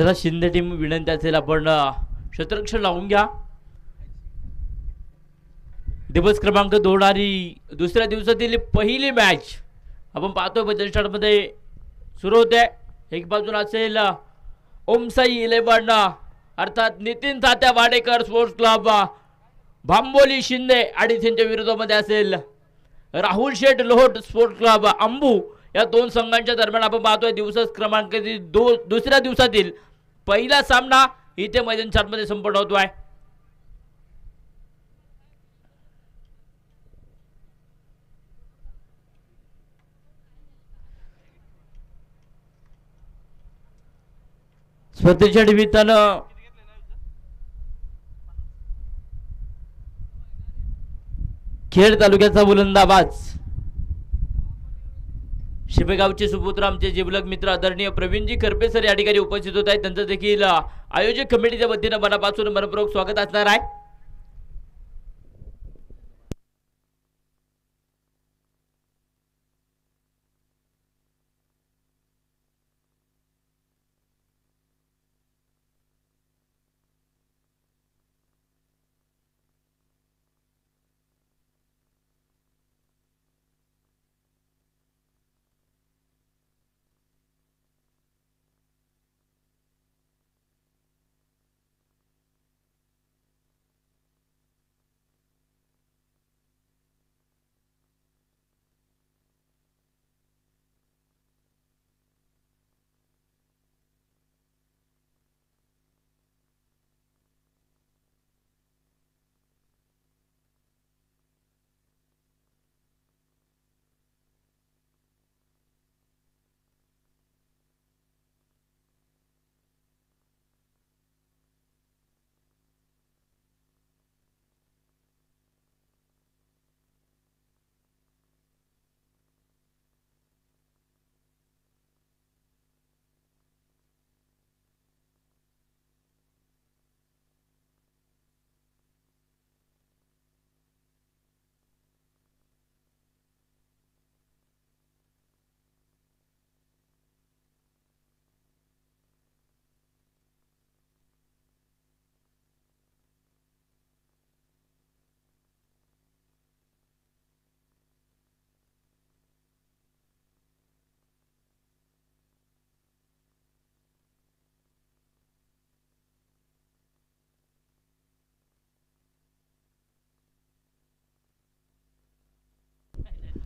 चला शिंदे टीम विनंती असेल आपण क्षेत्ररक्षण लावून घ्या। दिवस क्रमांक 2 आणि दुसऱ्या दिवसातील पहिली मॅच आपण पाहतोय बदल मध्ये सुरू होते। एक बाजूला असेल ओमसाई 11 अर्थात नितीन तात्या वाडेकर स्पोर्ट्स क्लब भांबोली शिंदे आणि त्यांच्या विरोधामध्ये असेल राहुल शेठ लोहोट स्पोर्ट्स क्लब अंबू। या दोन संघांच्या दरम्यान आपण पाहतोय दिवस क्रमांक दुसऱ्या दिवसातील पहिला सामना इथे मैदान 4 मध्ये संपन्न होतोय। स्पर्धेच्या निमित्तानं खेड तालुक्याचा बुलंदाबाज शिपेगावचे सुपुत्र आमचे जिवलग मित्र आदरणीय प्रवीणजी करपे सर या ठिकाणी उपस्थित होत आहेत। त्यांचं देखील आयोजक कमिटीच्या वतीने मनापासून मनपूर्वक स्वागत असणार आहे।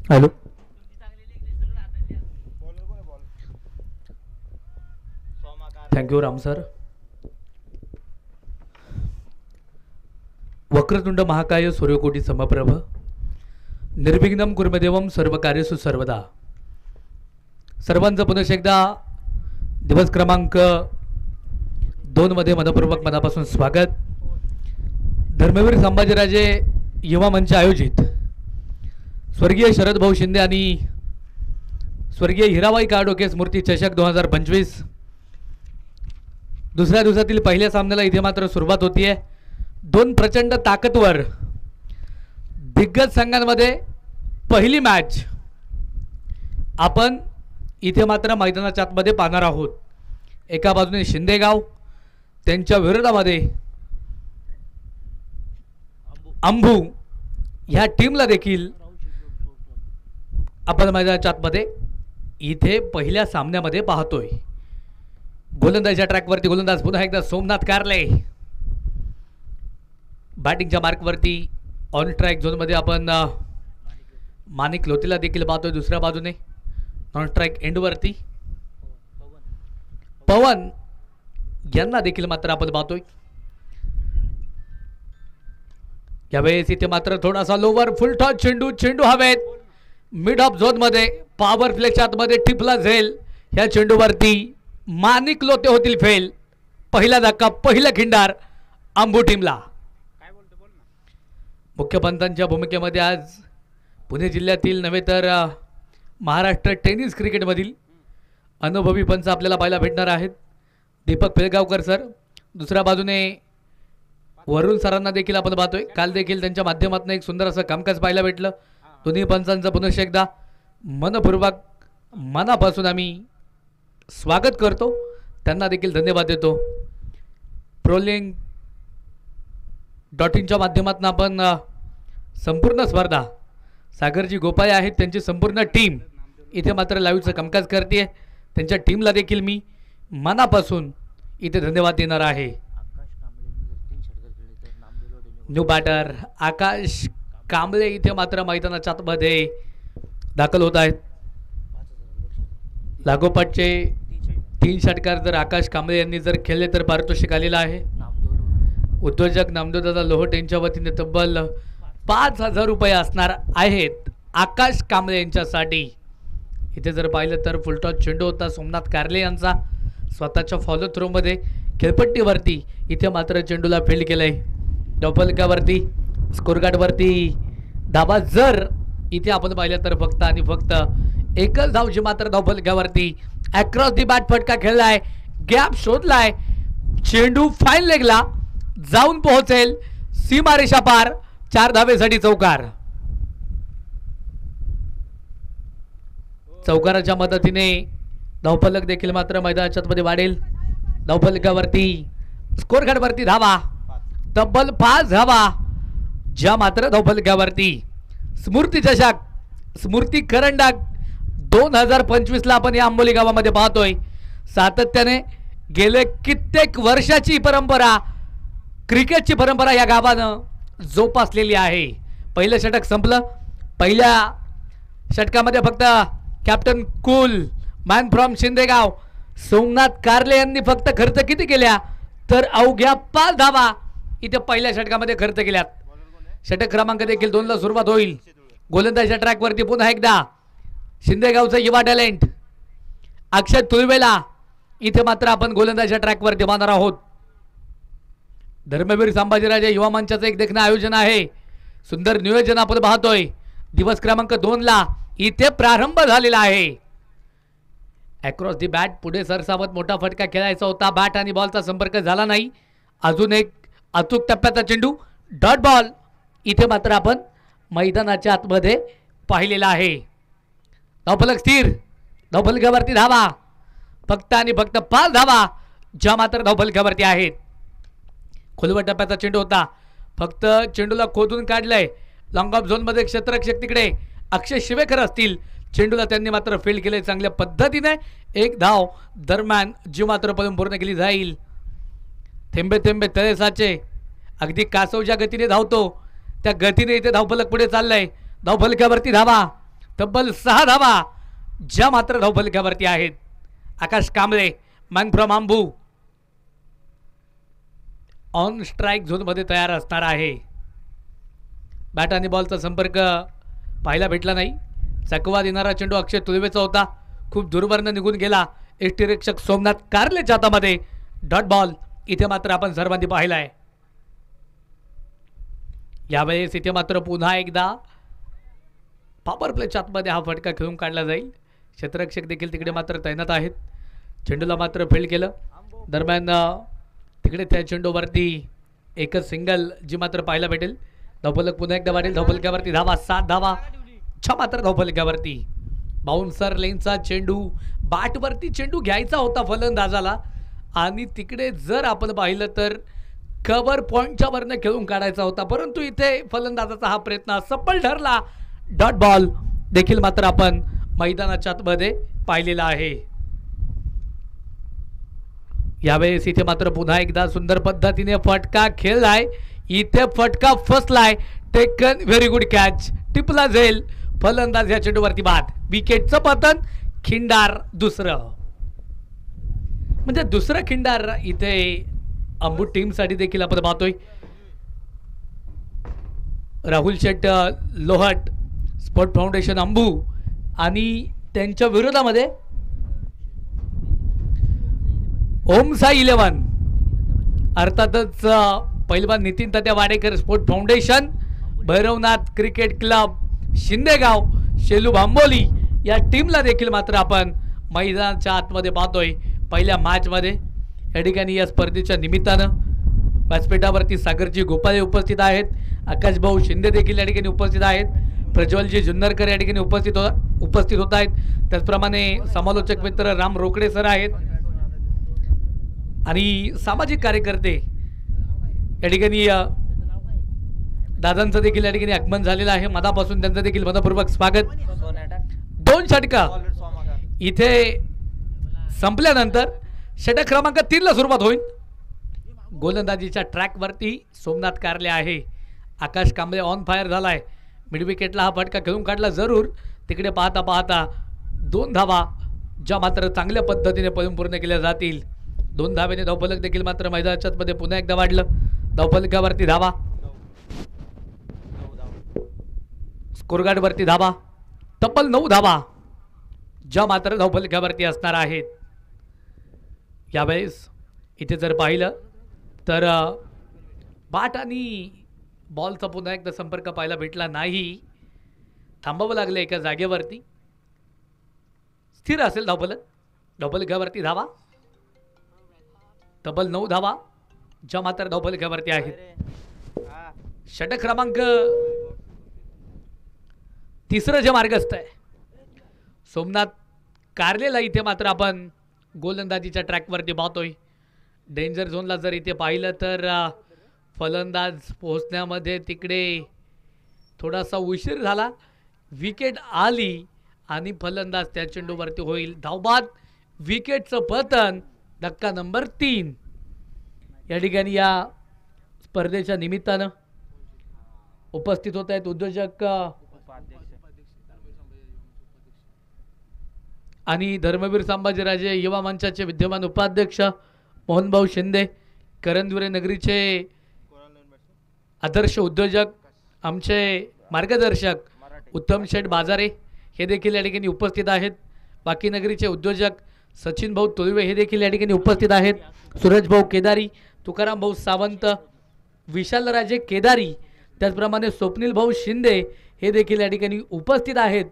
Hello thank you Ram sir. वक्रतुंड महाकाय सूर्यकोटी समप्रभ निर्विघ्नं कुर्मदेवं सर्व कार्येषु सर्वदा। सर्वांचं पुनश्च एकदा दिवस क्रमांक 2 मध्ये मनपूर्वक मनापासून स्वागत। धर्मवीर संभाजीराजे युवा मंच आयोजित स्वर्गीय शरद भाऊ शिंदे आणि स्वर्गीय हिराबाई काळोखे स्मृती चषक 2025 दुसऱ्या दिवसातील पहिल्या सामन्याला इथे मात्र सुरुवात होतीये। दोन प्रचंड ताकदवर दिग्गज संघांमध्ये पहिली मॅच आपण इथे मात्र मैदानाच्या आतमध्ये पाहणार आहोत। एका बाजूने शिंदेगाव त्यांच्या विरोधामध्ये अंबू ह्या टीमला देखील आपण मैदानाच्या आतमध्ये इथे पहिल्या सामन्यामध्ये पाहतोय। गोलंदाजीच्या ट्रॅकवरती गोलंदाज पुन्हा एकदा सोमनाथ कारले। बॅटिंगच्या मार्कवरती ऑन ट्रॅक झोनमध्ये आपण माणिक लोतीला देखील पाहतोय। दुसऱ्या बाजूने नॉन स्ट्राइक एंडवरती पवन यांना देखील मात्र आपण पाहतोय। यावेळेस इथे मात्र थोडासा लोवर फुल टॉस चेंडू हवेत मिड ऑफ झोन मध्ये पॉवर प्लेच्या आतमध्ये टिपला झेल। ह्या चेंडूवरती माणिक लोते होतील फेल। पहिला धक्का पहिला खिंडार अंबू टीमला। मुख्य पंतांच्या भूमिकेमध्ये आज पुणे जिल्ह्यातील नव्हे तर महाराष्ट्र टेनिस क्रिकेटमधील अनुभवी पंच आपल्याला पाहायला भेटणार आहेत। दीपक पेलगावकर सर, दुसऱ्या बाजूने वरुण सरांना देखील आपण पाहतोय। काल देखील त्यांच्या माध्यमातून एक सुंदर असं कामकाज पाहायला भेटलं। दोन्ही पंचांचं पुनश्च एकदा मनपूर्वक मनापासून आम्ही स्वागत करतो। त्यांना देखील धन्यवाद देतो. प्रोलिंग.inच्या माध्यमातून आपण संपूर्ण स्पर्धा सागरजी गोपाळे आहेत त्यांची संपूर्ण टीम इथे मात्र लाईव्हचं कामकाज करते. त्यांच्या टीमला देखील मी मनापासून इथे धन्यवाद देणार आहे. न्यू बॅटर आकाश कांबळे इथे मात्र मैदानाच्या आतमध्ये दाखल होत आहेत. लागोपाठचे 3 षटकार जर आकाश कांबळे यांनी जर खेळले तर पारितोषिक आलेलं आहे. उद्योजक नामदेवदादा लोहट यांच्या वतीने तब्बल 5,000 रुपये असणार आहेत आकाश कांबळे यांच्यासाठी. इथे जर पाहिलं तर फुलटॉस चेंडू होता सोमनाथ कारले यांचा स्वतःच्या फॉलो थ्रोमध्ये खेळपट्टीवरती. इथे मात्र चेंडूला फील्ड केलंय. डॉपलकावरती स्कोरकार्डवरती धाबा जर इथे आपण पाहिलं तर फक्त आणि फक्त एकच धाव जी मात्र डॉपलकावरती अक्रॉस दी बॅट फटका खेळलाय. गॅप शोधलाय. चेंडू फाईन लेगला जाऊन पोहोचेल सीमारेषा पार. 4 धावेसाठी चौकार. चौकाराच्या मदतीने धावफलक देखील मात्र मैदानाच्या मध्ये वाढेल. धावफलकावरती स्कोर कार्डवरती धावा तब्बल 5 धावा ज्या मात्र धावफलकावरती. स्मृती चषक स्मृती करंडक 2025 ला आपण या आंबोली गावामध्ये पाहतोय. सातत्याने गेले कित्येक वर्षाची परंपरा क्रिकेटची परंपरा या गावानं जोपासलेली आहे. पहिलं षटक संपलं. पहिल्या षटकामध्ये फक्त captain cool man from Shindegaon Somnath Karale यांनी फक्त खर्च किती केल्या तर अवघ्या 5 धावा इथे पहिल्या षटकामध्ये खर्च केल्यात. षटक क्रमांक देखील 2 ला सुरुवात होईल. गोलंदाजीच्या ट्रॅकवरती पुन्हा एकदा शिंदेगावचा युवा टॅलेंट अक्षय तुळवेला इथे मात्र आपण गोलंदाजीच्या ट्रॅकवरती पाहणार आहोत. धर्मवीर संभाजीराजे युवा मंचाचं एक देखणं आयोजन आहे. सुंदर नियोजन आपण पाहतोय. दिवस क्रमांक 2 ला इथे प्रारंभ झालेला आहे. अक्रॉस दी बॅट पुढे सरसावत मोठा फटका खेळायचा होता. बॅट आणि बॉलचा संपर्क झाला नाही. अजून एक अचूक टप्प्याचा चेंडू डॉट बॉल इथे मात्र आपण मैदानाच्या आतमध्ये पाहिलेला आहे. धावफलक स्थिर. धावफलकावरती धावा फक्त आणि फक्त 5 धावा ज्या मात्र धावफलकावरती आहेत. खोलवट टप्प्याचा चेंडू होता. फक्त चेंडूला खोदून काढलंय. लॉंग ऑफ झोनमध्ये क्षेत्ररक्षक तिकडे अक्षय शिवेकर असतील. चेंडूला त्यांनी मात्र फील्ड केले चांगल्या पद्धतीने. 1 धाव दरम्यान जी मात्र पळून पूर्ण केली जाईल. थेंबे थेंबे तळे साचे अगदी कासव ज्या गतीने धावतो त्या गतीने इथे धावफलक पुढे चाललंय. धावफलकावरती धावा तब्बल 6 धावा ज्या मात्र धावफलकावरती आहेत. Akash Kamble man from Ambu on strike झोनमध्ये तयार असणार आहे. बॅट आणि बॉलचा संपर्क पाहायला भेटला नाही. चकवा देणारा चेंडू अक्षय तुळवेचा होता. खूप दूरवरनं निघून गेला. यष्टीरक्षक सोमनाथ कारलेच्या हातामध्ये डॉट बॉल इथे मात्र आपण सर्वांनी पाहिला आहे. यावेळेस इथे मात्र पुन्हा एकदा पॉवर प्लेच्या आतमध्ये हा फटका खेळून काढला जाईल. क्षेत्ररक्षक देखील तिकडे मात्र तैनात आहेत. चेंडूला मात्र फील्ड केलं. दरम्यान तिकडे त्या चेंडूवरती एकच सिंगल जी मात्र पाहायला भेटेल. धावफलक पुन्हा एकदा वाढेल. धावफलकावरती धावा 7 धावा ज्या मात्र धावफलकावरती. बाउन्सर लेनचा चेंडू बॅटवरती चेंडू घ्यायचा होता फलंदाजाला आणि तिकडे जर आपण पाहिलं तर कव्हर पॉईंटच्या वरनं खेळून काढायचा होता परंतु इथे फलंदाजाचा हा प्रयत्न सफल ठरला. डॉट बॉल देखील मात्र आपण मैदानाच्या आतमध्ये पाहिलेला आहे. यावेळेस इथे मात्र पुन्हा एकदा सुंदर पद्धतीने फटका खेळलाय. इथे फटका फसलाय. Taken very good catch. टिपला जाईल. फलंदाज या चेंडूवरती बाद. विकेटचं पतन. खिंडार दुसरं म्हणजे दुसरं खिंडार इथे अंबू टीमसाठी देखील आपण पाहतोय. राहुल शेट लोहट स्पोर्ट फाउंडेशन अंबू आणि त्यांच्या विरोधामध्ये ओमसाई 11 अर्थातच पहिलवान Nitin Tatya Wadekar sport foundation Bhairavnath cricket club Shindegaon Shelu Bhamboli या टीमला देखील मात्र आपण मैदानाच्या आतमध्ये पाहतोय. पहिल्या मॅचमध्ये या ठिकाणी या स्पर्धेच्या निमित्तानं व्यासपीठावरती सागरजी गोपाळे उपस्थित आहेत. आकाश भाऊ शिंदे देखील या ठिकाणी उपस्थित आहेत. प्रज्वलजी जुन्नरकर या ठिकाणी उपस्थित होत आहेत. त्याचप्रमाणे समालोचक मित्र राम रोकडे सर आहेत. आणि सामाजिक कार्यकर्ते या ठिकाणी दादांचं देखील या ठिकाणी आगमन झालेलं आहे. मनापासून त्यांचं देखील मनपूर्वक स्वागत. 2 षटका इथे संपल्यानंतर षटक क्रमांक 3 ला सुरुवात होईल. गोलंदाजीच्या ट्रॅकवरती सोमनाथ कारले आहे. आकाश कांबळे ऑन फायर झालाय. मिड विकेटला हा फटका खेळून काढला जरूर. तिकडे पाहता पाहता 2 धावा ज्या मात्र चांगल्या पद्धतीने पळून पूर्ण केल्या जातील. 2 धावेने धावफलक देखील मात्र मैदानाच्या मध्ये पुन्हा एकदा वाढलं. धावफलकावरती धावा, स्कोरगार्डवरती धावा, तब्बल 9 धावा ज्या मात्र धावफलकावरती असणार आहेत. यावेळेस इथे जर पाहिलं तर बाट आणि बॉलचा पुन्हा एकदा संपर्क पाहायला भेटला नाही. थांबावं लागलं एका जागेवरती. स्थिर असेल धावफलक. धावफलकावरती धावा, तब्बल 9 धावा ज्या मात्र धावफलकावरती आहेत. षटक क्रमांक 3 जे मार्गस्थ आहे सोमनाथ कारलेला इथे मात्र आपण गोलंदाजीच्या ट्रॅकवरती पाहतोय. डेंजर झोनला जर इथे पाहिलं तर फलंदाज पोहोचण्यामध्ये तिकडे थोडासा उशीर झाला. विकेट आली आणि फलंदाज त्या चेंडूवरती होईल धावबाद. विकेटचं पतन. धक्का नंबर 3 या ठिकाणी या स्पर्धेच्या निमित्तानं उपस्थित होत आहेत उद्योजक आणि धर्मवीर संभाजीराजे युवा मंचाचे विद्यमान उपाध्यक्ष मोहनभाऊ शिंदे, करंजवरे नगरीचे आदर्श उद्योजक आमचे मार्गदर्शक उत्तम शेठ बाजारे हे देखील या ठिकाणी उपस्थित आहेत. बाकी नगरीचे उद्योजक सचिन भाऊ तुळवे हे देखील या ठिकाणी उपस्थित आहेत. सूरज भाऊ केदारी, तुकाराम भाऊ सावंत, विशालराजे केदारी, त्याचप्रमाणे स्वप्नील भाऊ शिंदे हे देखील या ठिकाणी उपस्थित आहेत.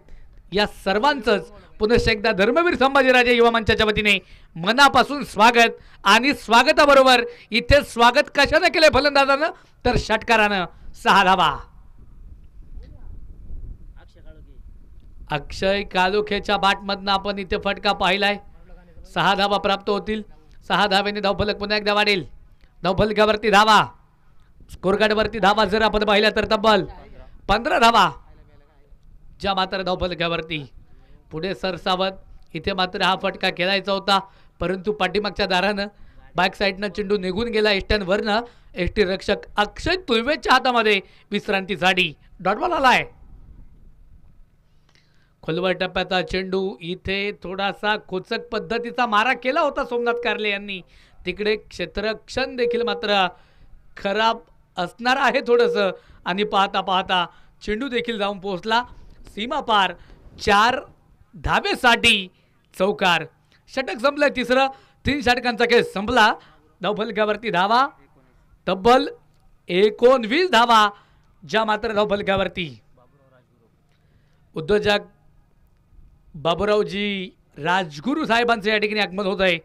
या सर्वांचंच पुनश्च एकदा धर्मवीर संभाजीराजे युवा मंचाच्या वतीने मनापासून स्वागत. आणि स्वागताबरोबर इथे स्वागत कशानं केलंय फलंदाजानं तर षटकारानं. 6 धावा. अक्षय कालोखेच्या बॅटमधनं आपण इथे फटका पाहिलाय. 6 धावा प्राप्त होतील. 6 धावेने धावफलक पुन्हा एकदा वाढेल. धावफलकावरती धावा, स्कोरकार्डवरती धावा जर आपण पाहिल्या तर तब्बल 15 धावा ज्या मात्र धावफलकावरती. पुढे सरसावत इथे मात्र हा फटका खेळायचा होता परंतु पाठीमागच्या दारानं बॅक साईडनं चेंडू निघून गेला. एसट्यांवरनं एसटी रक्षक अक्षय तुळवेच्या हातामध्ये विश्रांतीसाठी डॉट बॉल आलाय. खोलवर टप्प्याचा चेंडू इथे थोडासा खोचक पद्धतीचा मारा केला होता सोमनाथ कारले यांनी. तिकडे क्षेत्ररक्षण देखील मात्र खराब असणार आहे थोडंसं. आणि पाहता पाहता चेंडू देखील जाऊन पोहोचला सीमा पार. 4 धावेसाठी चौकार. षटक संपलं 3रं. 3 षटकांचा खेळ संपला. धावफलकावरती धावा, तब्बल 19 धावा ज्या मात्र धावफलकावरती. उद्योजक बाबूरावजी राजगुरू साहेबांचं या ठिकाणी आगमन होत आहे.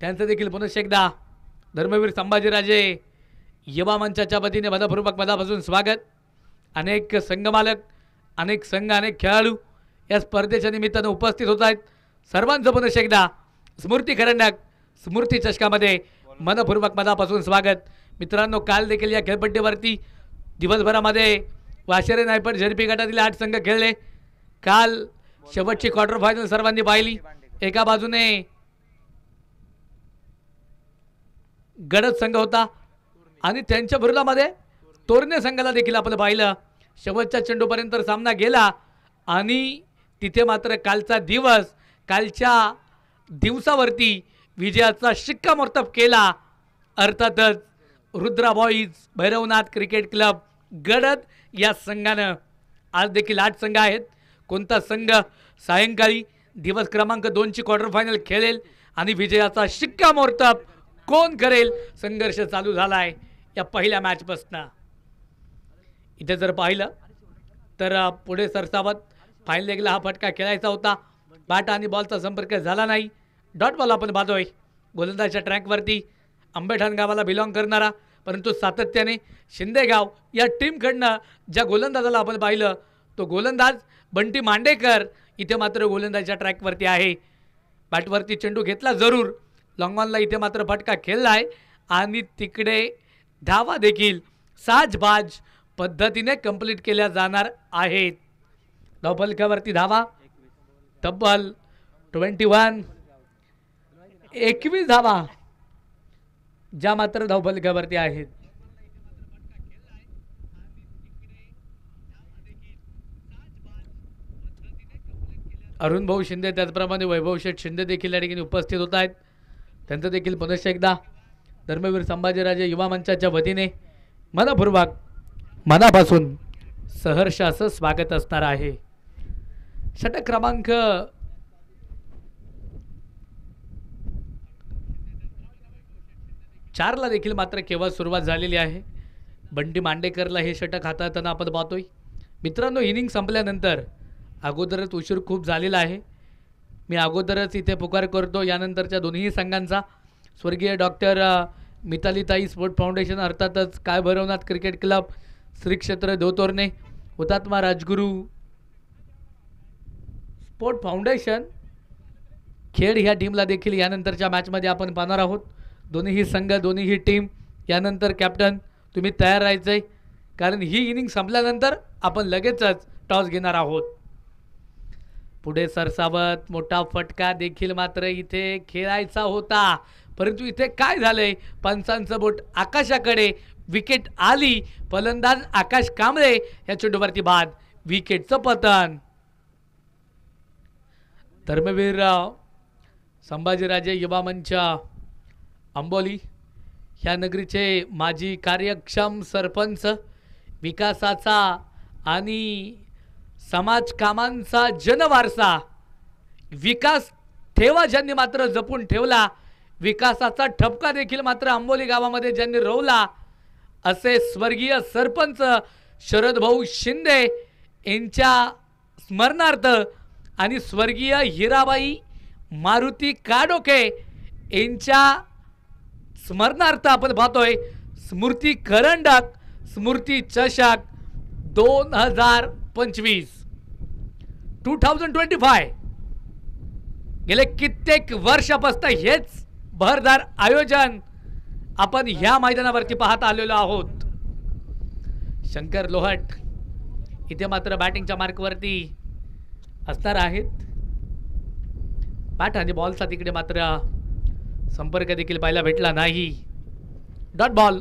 त्यांचं देखील पुनश्च एकदा धर्मवीर संभाजीराजे युवा मंचाच्या वतीने मनपूर्वक मनापासून स्वागत. अनेक संघमालक, अनेक संघ, अनेक खेळाडू या स्पर्धेच्या निमित्तानं उपस्थित होत आहेत. सर्वांचं पुनश्च एकदा स्मृती करंडक स्मृती चषकामध्ये मनपूर्वक मनापासून स्वागत. मित्रांनो, काल देखील या खेळपट्टीवरती दिवसभरामध्ये वाशेरे नायपट झेडपी गटातील 8 संघ खेळले. काल शेवटची क्वार्टर फायनल सर्वांनी पाहिली. एका बाजूने गडद संघ होता आणि त्यांच्या विरोधामध्ये तोरणे संघाला देखील आपण पाहिलं. शेवटच्या चेंडूपर्यंत सामना गेला आणि तिथे मात्र कालचा दिवस, कालच्या दिवसावरती विजयाचा शिक्कामोर्तब केला. अर्थातच Rudra boys Bhairavnath cricket club गडद या संघानं. आज देखील 8 संघ आहेत. कोणता संघ सायंकाळी दिवस क्रमांक 2ची क्वार्टर फायनल खेळेल आणि विजयाचा शिक्कामोर्तब कोण करेल, संघर्ष चालू झालाय या पहिल्या मॅचपासून. इथे जर पाहिलं तर पुढे सरसावत फायनल लेगला हा फटका खेळायचा होता. बॅट आणि बॉलचा संपर्क झाला नाही. डॉट बॉल आपण पाहतोय गोलंदाजच्या ट्रॅकवरती. आंबेठाण गावाला बिलॉंग करणारा परंतु सातत्याने शिंदेगाव या टीमकडनं ज्या गोलंदाजाला आपण पाहिलं तो गोलंदाज बंटी मांडेकर इथे मात्र गोलंदाजच्या ट्रॅकवरती आहे. बॅटवरती चेंडू घेतला जरूर. लॉंगॉनला इथे मात्र फटका खेळला आहे आणि तिकडे धावा देखील साजबाज पद्धतीने कंप्लीट केल्या जाणार आहेत. धावफलकावरती धावा तब्बल 21 धावा ज्या मात्र धावफलकावरती आहेत. अरुण भाऊ शिंदे त्याचप्रमाणे वैभव शेठ शिंदे देखील या ठिकाणी उपस्थित होत आहेत. त्यांचं देखील पुनश्च एकदा धर्मवीर संभाजीराजे युवा मंचाच्या वतीने मनपूर्वक मनापासून सहर्ष असं स्वागत असणार आहे. षटक क्रमांक 4 देखील मात्र केव्हा सुरुवात झालेली आहे. बंटी मांडेकरला हे षटक हाताळताना आपण पाहतोय. मित्रांनो, इनिंग संपल्यानंतर अगोदरच उशीर खूप झालेला आहे. मी अगोदरच इथे पुकार करतो यानंतरच्या दोन्ही संघांचा. स्वर्गीय डॉक्टर मितालीताई स्पोर्ट फाउंडेशन अर्थातच काय भरवनाथ क्रिकेट क्लब, श्री क्षेत्र देवतोरणे, हुतात्मा राजगुरू स्पोर्ट फाउंडेशन खेड ह्या टीमला देखील यानंतरच्या मॅचमध्ये आपण पाहणार आहोत. दोन्हीही संघ, दोन्हीही टीम यानंतर कॅप्टन तुम्ही तयार राहायचं आहे, कारण ही इनिंग संपल्यानंतर आपण लगेचच टॉस घेणार आहोत. पुढे सरसावत मोठा फटका देखील मात्र इथे खेळायचा होता, परंतु इथे काय झालंय, पंचांचं बोट आकाशाकडे, विकेट आली. फलंदाज आकाश कांबळे या चेंडूवरती बाद, विकेटचं पतन. धर्मवीर संभाजीराजे युवा मंच अंबोली ह्या नगरीचे माजी कार्यक्षम सरपंच, विकासाचा आणि समाज कामांचा जनवारसा, विकास ठेवा ज्यांनी मात्र जपून ठेवला, विकासाचा ठपका देखील मात्र अंबोली गावामध्ये ज्यांनी रोवला, असे स्वर्गीय सरपंच शरद भाऊ शिंदे यांच्या स्मरणार्थ आणि स्वर्गीय हिराबाई मारुती काडोके यांच्या स्मरणार्थ आपण पाहतोय स्मृती करंडक, स्मृती चषक 2025 गेले कित्येक वर्षापासून हेच भरदार आयोजन आपण ह्या मैदानावरती पाहत आलेलो आहोत. शंकर लोहट इथे मात्र बॅटिंगच्या मार्कवरती असणार आहेत. बॅट आणि बॉलचा तिकडे मात्र संपर्क देखील पाहायला भेटला नाही. डॉट बॉल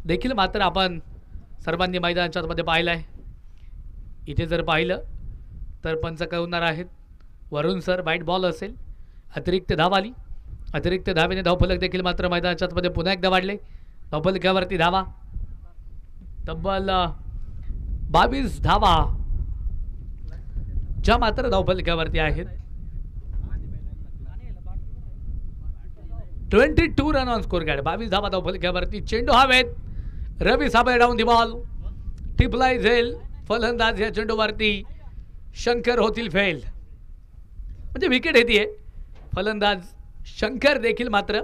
देखील मात्र आपण सर्वांनी मैदानाच्या मध्ये पाहिलं आहे. इथे जर पाहिलं तर पंच कळवणार आहेत वरुण सर, वाईट बॉल असेल, अतिरिक्त धाव आली. अतिरिक्त धावेने धावफलक देखील मात्र मैदानाच्या मध्ये पुन्हा एकदा वाढले. धावफलकावरती धावा तब्बल 22 धावा ज्या मात्र धावफलकावरती आहेत. 22 रन ऑन स्कोर कार्ड, 22 धावा धावफलकावरती. चेंडू हवेत, रवी साबळे डाऊन दी बॉल, टिपलाय झेल. फलंदाज या चेंडूवरती शंकर होतील फेल, म्हणजे विकेट येते. फलंदाज शंकर देखील मात्र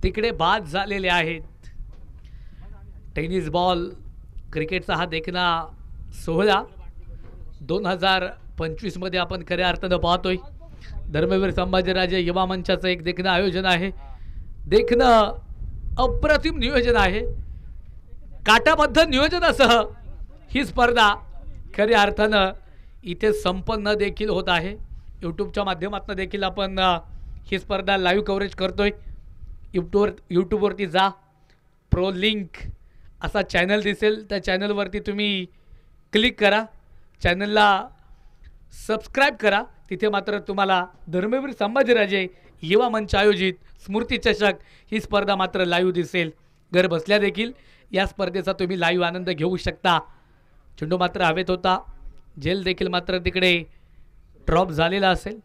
तिकडे बाद झालेले आहेत. टेनिस बॉल क्रिकेटचा हा देखना सोहळा 2025 मध्ये आपण खऱ्या अर्थानं पाहतोय. धर्मवीर संभाजीराजे युवा मंचाचं एक देखणं आयोजन आहे. देखणं अप्रतिम नियोजन आहे. काटाबद्ध नियोजनासह ही स्पर्धा खऱ्या अर्थानं इथे संपन्न देखील होत आहे. यूट्यूबच्या माध्यमातून देखील आपण ही स्पर्धा लाईव्ह कव्हरेज करतोय. यूट्यूबवरती जा, प्रो लिंक असा चॅनल दिसेल, त्या चॅनलवरती तुम्ही क्लिक करा, चॅनलला सबस्क्राईब करा. तिथे मात्र तुम्हाला धर्मवीर संभाजीराजे युवा मंच आयोजित स्मृती चषक ही स्पर्धा मात्र लाईव्ह दिसेल. घर बसल्या देखील या स्पर्धेचा तुम्ही लाईव्ह आनंद घेऊ शकता. चेंडू मात्र हवेत होता. झेल देखील मात्र तिकडे ड्रॉप झालेला असेल.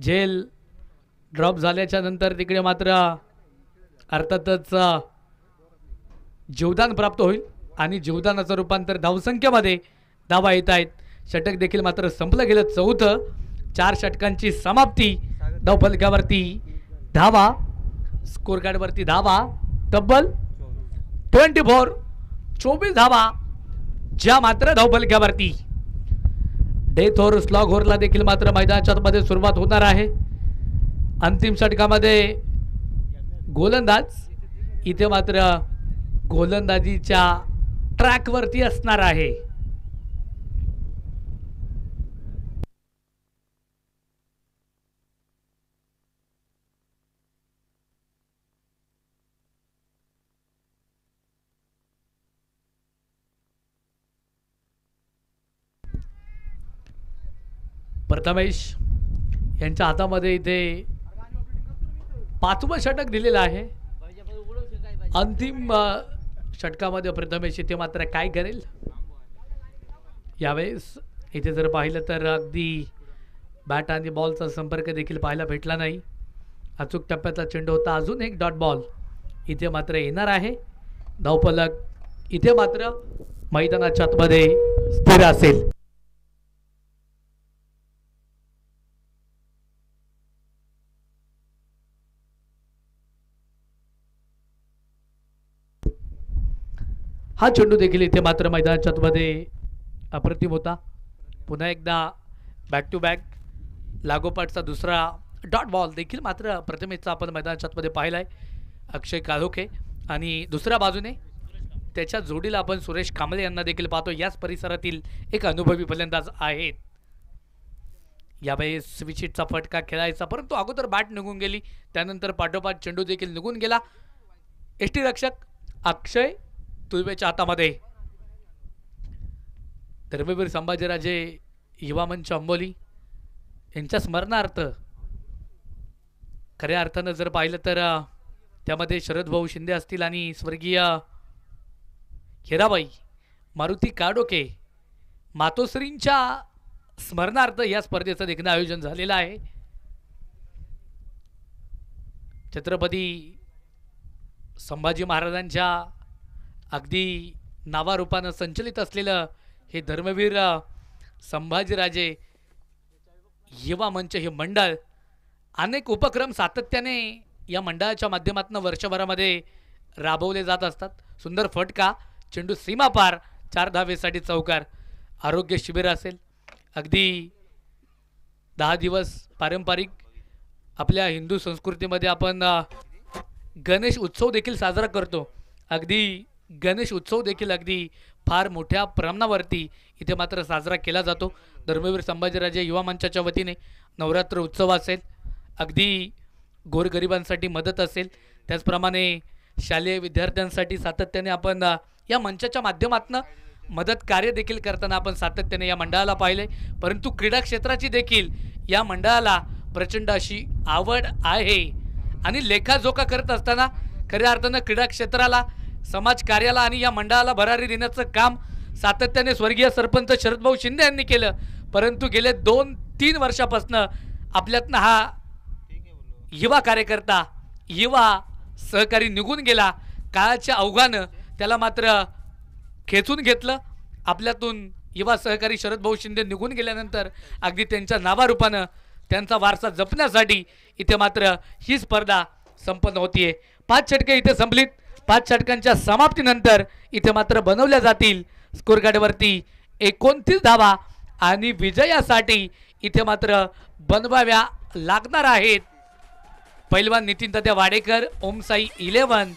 झेल ड्रॉप झाल्याच्या नंतर तिकडे मात्र अर्थातच जीवदान प्राप्त होईल आणि जीवदानाचं रूपांतर धावसंख्येमध्ये धावा येत आहेत. षटक देखील मात्र संपलं गेलं. चौथं 4 षटकांची समाप्ती. धावफलकावरती धावा, स्कोर कार्डवरती धावा तब्बल 24 धावा ज्या मात्र धावफलकावरती. डेथ ओव्हर स्लॉग ओव्हरला देखील मात्र मैदानाच्या मध्ये सुरुवात होणार आहे. अंतिम षटकामध्ये गोलंदाज इथे मात्र गोलंदाजीच्या ट्रॅकवरती असणार आहे. प्रथमेश यांच्या हातामध्ये इथे 5वं षटक दिलेलं आहे. अंतिम षटकामध्ये प्रथमेश इथे मात्र काय करेल यावेळेस इथे जर पाहिलं तर अगदी बॅट आणि बॉलचा संपर्क देखील पाहायला भेटला नाही. अचूक टप्प्यातला चेंडू होता. अजून एक डॉट बॉल इथे मात्र येणार आहे. धावफलक इथे मात्र मैदानाच्या आतमध्ये स्थिर असेल. हा चेंडू देखील इथे मात्र मैदानाच्या आतमध्ये अप्रतिम होता. पुन्हा एकदा बॅक टू बॅक लागोपाठचा दुसरा डॉट बॉल देखील मात्र प्रथमेशचा आपण मैदानाच्या आतमध्ये पाहिला आहे. अक्षय काळोखे आणि दुसऱ्या बाजूने त्याच्या जोडीला आपण सुरेश कांबळे यांना देखील पाहतो. याच परिसरातील एक अनुभवी फलंदाज आहेत. यावेळेस स्विचिटचा फटका खेळायचा परंतु अगोदर बॅट निघून गेली. त्यानंतर पाठोपाठ चेंडू देखील निघून गेला. यष्टीरक्षक अक्षय तुळवेच्या हातामध्ये. धर्मवीर संभाजीराजे युवा मंच अंबोली यांच्या स्मरणार्थ खऱ्या अर्थानं जर पाहिलं तर त्यामध्ये शरद भाऊ शिंदे असतील आणि स्वर्गीय हिराबाई मारुती काडोके मातोश्रींच्या स्मरणार्थ या स्पर्धेचं देखील आयोजन झालेलं आहे. छत्रपती संभाजी महाराजांच्या अगदी नावारूपानं संचलित असलेलं हे धर्मवीर संभाजीराजे युवा मंच हे मंडळ अनेक उपक्रम सातत्याने या मंडळाच्या माध्यमातून वर्षभरामध्ये राबवले जात असतात. सुंदर फटका चेंडू सीमापार 4 धावेसाठी चौकार. आरोग्य शिबिर असेल. अगदी 10 दिवस पारंपरिक आपल्या हिंदू संस्कृतीमध्ये आपण गणेश उत्सव देखील साजरा करतो. अगदी गणेश उत्सव देखील अगदी फार मोठ्या प्रमाणावरती इथे मात्र साजरा केला जातो. धर्मवीर संभाजीराजे युवा मंचाच्या वतीने नवरात्र उत्सव असेल. अगदी गोरगरिबांसाठी मदत असेल. त्याचप्रमाणे शालेय विद्यार्थ्यांसाठी सातत्याने आपण या मंचाच्या माध्यमातून मदत कार्य देखील करताना आपण सातत्याने या मंडळाला पाहिले. परंतु क्रीडा क्षेत्राची देखील या मंडळाला प्रचंड अशी आवड आहे आणि लेखाजोखा करत असताना खऱ्या अर्थानं क्रीडा क्षेत्राला समाज कार्याला आणि या मंडळाला भरारी देण्याचं काम सातत्याने स्वर्गीय सरपंच शरदभाऊ शिंदे यांनी केलं. परंतु गेले 2-3 वर्षापासून आपल्यातनं हा युवा कार्यकर्ता युवा सहकारी निघून गेला. काळाच्या ओघानं त्याला मात्र खेचून घेतलं. आपल्यातून युवा सहकारी शरदभाऊ शिंदे निघून गेल्यानंतर अगदी त्यांच्या नावारूपानं त्यांचा वारसा जपण्यासाठी इथे मात्र ही स्पर्धा संपन्न होतीये. 5 षटके इथे संपलीत. 5 षटकांच्या समाप्तीनंतर इथे मात्र बनवल्या जातील स्कोर कार्डवरती 29 धावा आणि विजयासाठी इथे मात्र बनवाव्या लागणार आहेत. पैलवान नितीन तात्या वाडेकर ओमसाई 11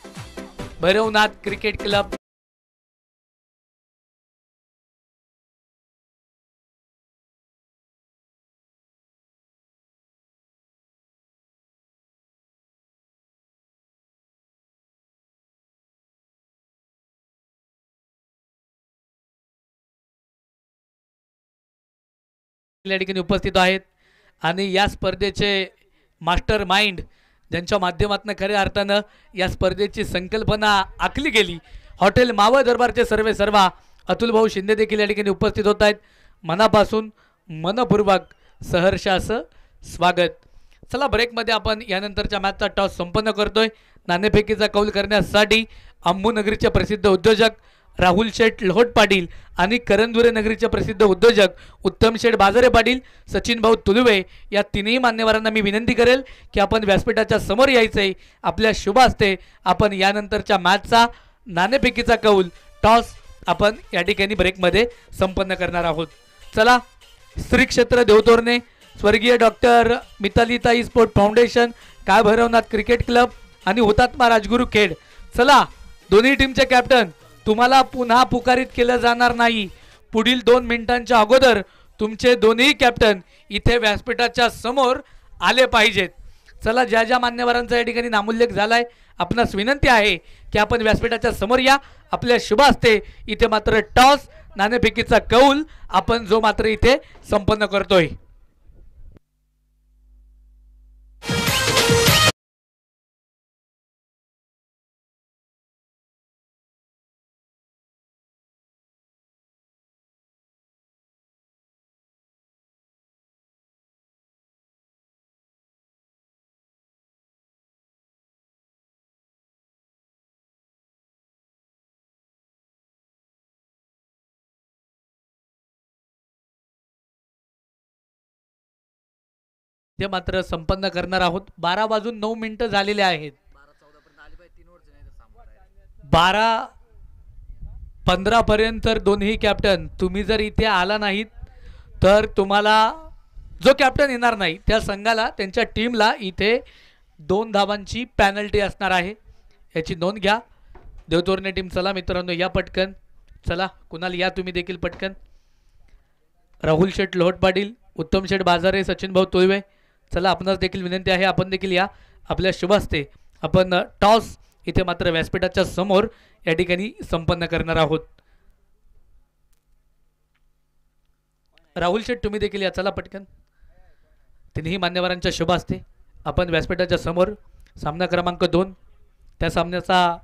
भैरवनाथ क्रिकेट क्लब या ठिकाणी उपस्थित आहेत आणि या स्पर्धेचे मास्टर माइंड ज्यांच्या माध्यमातून खऱ्या अर्थानं या स्पर्धेची संकल्पना आखली गेली हॉटेल मावळ दरबारचे सर्वा अतुलभाऊ शिंदे देखील या ठिकाणी उपस्थित होत आहेत. मनापासून मनपूर्वक सहर्ष असं स्वागत. चला ब्रेकमध्ये आपण यानंतरच्या मॅचचा टॉस संपन्न करतोय. नाणेफेकीचा कौल करण्यासाठी अंबुनगरीचे प्रसिद्ध उद्योजक राहुल शेठ लोहट पाटील आणि करंदुरे नगरीचे प्रसिद्ध उद्योजक उत्तम शेठ बाजारे पाटील सचिन भाऊ तुलवे या तिन्ही मान्यवरांना मी विनंती करेल की आपण व्यासपीठाच्या समोर यायचंय. आपल्या शुभ हस्ते आपण यानंतरच्या मॅचचा नाणेफेकीचा कौल टॉस आपण या ठिकाणी ब्रेकमध्ये संपन्न करणार आहोत. चला श्री क्षेत्र देवतोरणे स्वर्गीय डॉक्टर मितालीताई स्पोर्ट फाउंडेशन काय भैरवनाथ क्रिकेट क्लब आणि हुतात्मा राजगुरू खेड. चला दोन्ही टीमचे कॅप्टन, तुम्हाला पुन्हा पुकारित केलं जाणार नाही. पुढील 2 मिनिटांच्या अगोदर तुमचे दोन्ही कॅप्टन इथे व्यासपीठाच्या समोर आले पाहिजेत. चला, ज्या ज्या मान्यवरांचा या ठिकाणी नामोल्लेख झालाय, आपणास विनंती आहे की आपण व्यासपीठाच्या समोर या. आपल्या शुभ हस्ते इथे मात्र टॉस नाणेफेकीचा कौल आपण जो मात्र इथे संपन्न करतोय. ते मात्र संपन्न करणार आहोत. 12:09 झालेले आहेत. 12:15 पर्यंत दोन्ही कॅप्टन, तुम्ही जर इथे आला नाहीत तर तुम्हाला जो कॅप्टन येणार नाही त्या संघाला, त्यांच्या टीमला इथे 2 धावांची पॅनल्टी असणार आहे. याची नोंद घ्या. देवतोरणे टीम, चला मित्रांनो या पटकन. चला कुणाल या तुम्ही देखील पटकन. राहुल शेठ लोहट पाटील, उत्तम शेठ बाजारे, सचिन भाऊ तुळवे, चला आपणास देखील विनंती आहे, आपण देखील या. आपल्या शुभ हस्ते आपण टॉस इथे मात्र व्यासपीठाच्या समोर या ठिकाणी संपन्न करणार आहोत. राहुल शेठ तुम्ही देखील या, चला पटकन. तिन्ही मान्यवरांच्या शुभ हस्ते आपण व्यासपीठाच्या समोर सामना क्रमांक 2 त्या सामन्याचा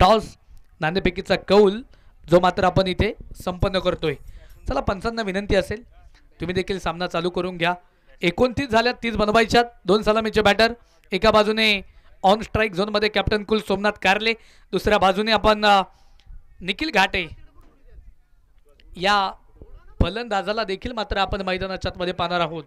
टॉस नाणेफेकीचा कौल जो मात्र आपण इथे संपन्न करतोय. चला, पंचांना विनंती असेल तुम्ही देखील सामना चालू करून घ्या. 29 झाल्यात, 30 बनवायच्यात. 2 सलामीचे बॅटर, एका बाजूने ऑन स्ट्राईक झोनमध्ये कॅप्टन कुल सोमनाथ कारले, दुसऱ्या बाजूने आपण निखिल घाटे या फलंदाजाला देखील मात्र आपण मैदानाच्या मध्ये पाहणार आहोत.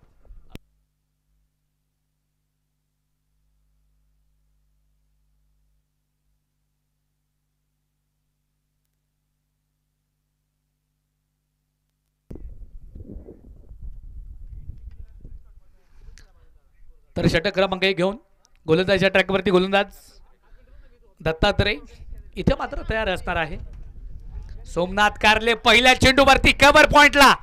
तर षटक क्रमांक 1 घेऊन गोलंदाजच्या ट्रॅकवरती गोलंदाज दत्तात्रय इथे मात्र तयार असणार आहे. सोमनाथ कारले पहिल्या चेंडूवरती कव्हर पॉइंटला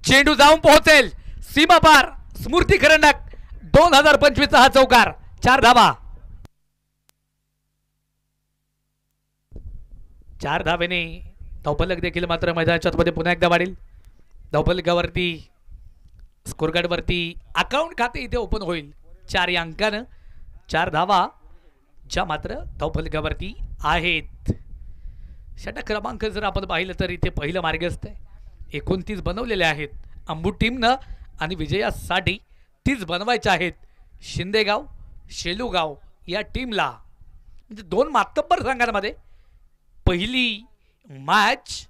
चेंडू जाऊन पोहोचेल सीमा पार. स्मृती खरंडक 2025 हा चौकार, 4 धावा. 4 धावेने धावफलक देखील मात्र मैदानाच्या मध्ये पुन्हा एकदा वाढेल. धावफलकावरती स्कोर कार्ड वरती अकाउंट खाते इथे ओपन होईल 4 या अंकानं. 4 धावा ज्या मात्र धावफलकावरती आहेत. षटक क्रमांक जर आपण पाहिलं तर इथे पहिलं मार्गस्थ आहे. 29 बनवलेले आहेत अंबू टीमनं आणि विजयासाठी 30 बनवायचे आहेत शिंदेगाव शेलूगाव या टीमला. म्हणजे 2 मातब्बर संघांमध्ये पहिली मॅच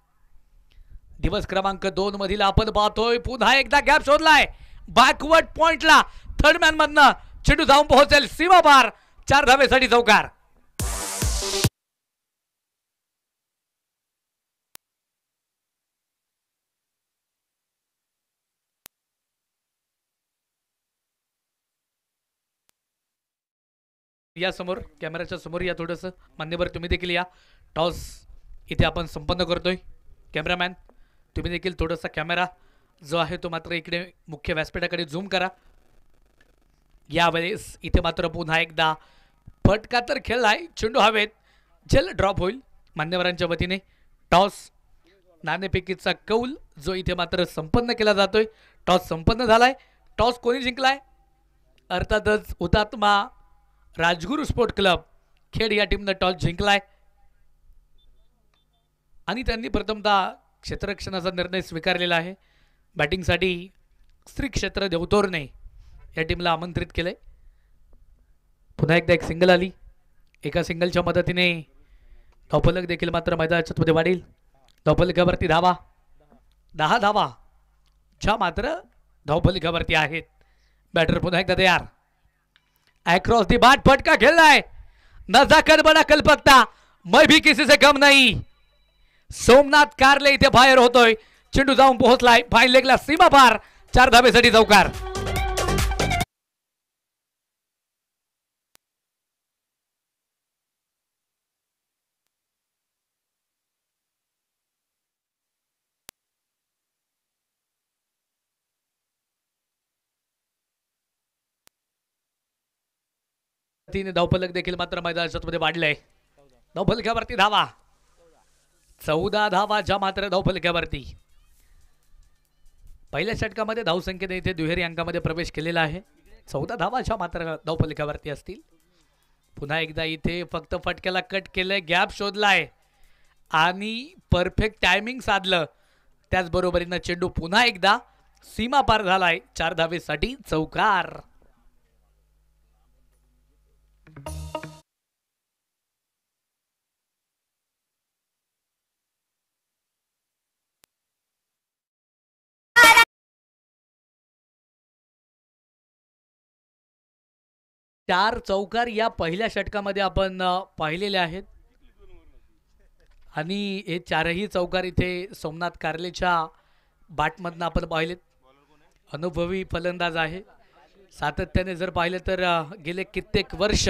दिवस क्रमांक 2 मधील आपण पाहतोय. पुन्हा एकदा गॅप शोधलाय बॅकवर्ड पॉइंटला, थर्ड मॅन मधनं चेंडू जाऊन पोहोचेल सीमा पार, 4 धावेसाठी चौकार. या समोर कॅमेराच्या समोर या, थोडंसं मान्यवर तुम्ही देखील या. टॉस इथे आपण संपन्न करतोय. कॅमेरामॅन तुम्ही देखील थोडासा कॅमेरा जो आहे तो मात्र इकडे मुख्य व्यासपीठाकडे झूम करा. यावेळेस इथे मात्र पुन्हा एकदा फटका तर खेळलाय, चेंडू हवेत, जल ड्रॉप होईल मान्यवरांच्या वतीने. टॉस नाणेफेकीचा कौल जो इथे मात्र संपन्न केला जातोय. टॉस संपन्न झालाय. टॉस कोणी जिंकलाय? अर्थातच हुतात्मा राजगुरू स्पोर्ट क्लब खेड या टीमनं टॉस जिंकलाय आणि त्यांनी प्रथमतः क्षेत्ररक्षणाचा निर्णय स्वीकारलेला आहे. बॅटिंगसाठी श्री क्षेत्र देवतोरणे या टीमला आमंत्रित केलंय. पुन्हा एकदा एक सिंगल आली. एका सिंगलच्या मदतीने धावफलक देखील मात्र मैदानाच्या मध्ये वाढेल. धावफलकावरती धावा, 10 धावा ज्या मात्र धावफलकावरती आहेत. बॅटर पुन्हा एकदा तयार. अक्रॉस दी बाट फटका खेलना नजाकत बड़ा कल्पकता, मैं भी किसी से कम नहीं. सोमनाथ कारले इथे बाहेर होतोय. चेंडू जाऊन पोहोचलाय फाईन लेगला, सीमा पार, 4 धावेसाठी चौकार. तीन धावफलक देखील मात्र मैदानाच्या मध्ये वाढलंय. धावफलकावरती धावा 14 धावा ज्या मात्र धावफलकावरती. पहिल्या षटकामध्ये धावसंख्येने इथे दुहेरी अंकामध्ये प्रवेश केलेला आहे. 14 धावा ज्या मात्र धावफलकावरती असतील. पुन्हा एकदा इथे फक्त फटक्याला कट केलंय, गॅप शोधलाय आणि परफेक्ट टायमिंग साधलं. त्याचबरोबरीनं चेंडू पुन्हा एकदा सीमा पार झालाय. 4 धावेसाठी चौकार. चार चौकार या पहिल्या षटकामध्ये आपण पाहिलेले आहेत आणि हे चारही चौकार इथे सोमनाथ कारलेच्या बॅटमधनं आपण पाहिलेत. अनुभवी फलंदाज आहे. सातत्याने जर पाहिलं तर गेले कित्येक वर्ष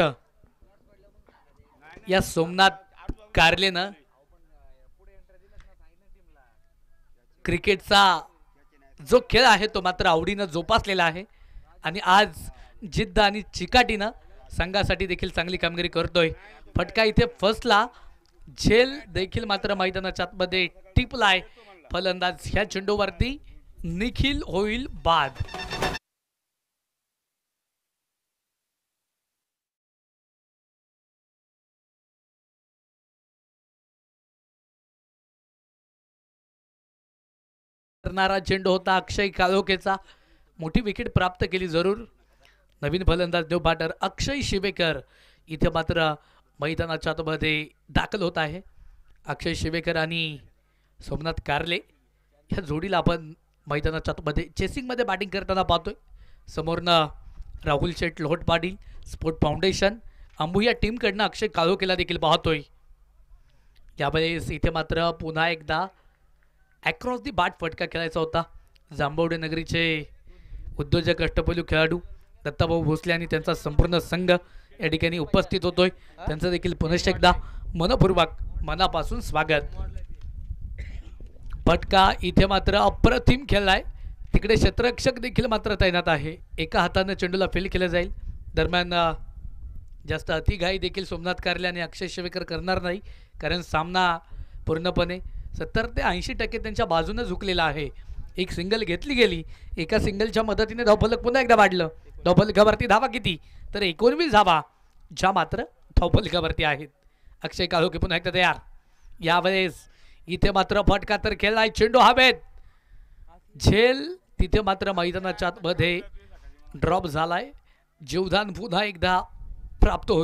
या सोमनाथ कारलेनं क्रिकेटचा जो खेळ आहे तो मात्र आवडीनं जोपासलेला आहे आणि आज जिद्द आणि चिकाटीनं संघासाठी देखील चांगली कामगिरी करतोय. फटका इथे फसला. झेल देखील मात्र मैदानाच्या आतमध्ये टिपलाय. फलंदाज ह्या चेंडूवरती निखिल होईल बाद. करणारा चेंडू होता अक्षय काळोखेचा. मोठी विकेट प्राप्त केली जरूर. नवीन फलंदाज देव बॅटर अक्षय शिवेकर इथे मात्र मैदानाच्या आतमध्ये दाखल होत आहे. अक्षय शिवेकर आणि सोमनाथ कारले ह्या जोडीला आपण मैदानाच्या आतमध्ये चेसिंगमध्ये बॅटिंग करताना पाहतोय. समोरनं राहुल शेठ लोहट पाटील स्पोर्ट फाउंडेशन अंबू या टीमकडनं अक्षय काळोखेला देखील पाहतोय. यावेळेस इथे मात्र पुन्हा एकदा अक्रॉस दी बॅट फटका खेळायचा होता. जांभवडे नगरीचे उद्योजक अष्टपैलू खेळाडू दत्ताभाऊ भोसले आणि त्यांचा संपूर्ण संघ या ठिकाणी उपस्थित होतोय. त्यांचं देखील पुनश्च एकदा मनपूर्वक मनापासून स्वागत. फटका इथे मात्र अप्रतिम खेळलाय. तिकडे क्षेत्ररक्षक देखील मात्र तैनात आहे. एका हाताने चेंडूला फील्ड केलं जाईल. दरम्यान जास्त अतिघाई देखील सोमनाथ कारले आणि अक्षय शिवेकर करणार नाही, कारण सामना पूर्णपणे 70 ते 80% त्यांच्या बाजूने झुकलेला आहे. एक सिंगल घेतली गेली. एका सिंगलच्या मदतीने धावफलक पुन्हा एकदा वाढलं. धावफलकावरती धावा किती तर 19 धावा ज्या मात्र धावफलकावरती आहेत. अक्षय काळोखे पुन्हा एकदा तयार. यावेळेस इथे मात्र फटका तर खेळलाय. चेंडू हवेत. झेल तिथे मात्र मैदानाच्या आतमध्ये ड्रॉप झालाय. जीवदान पुन्हा एकदा प्राप्त होईल.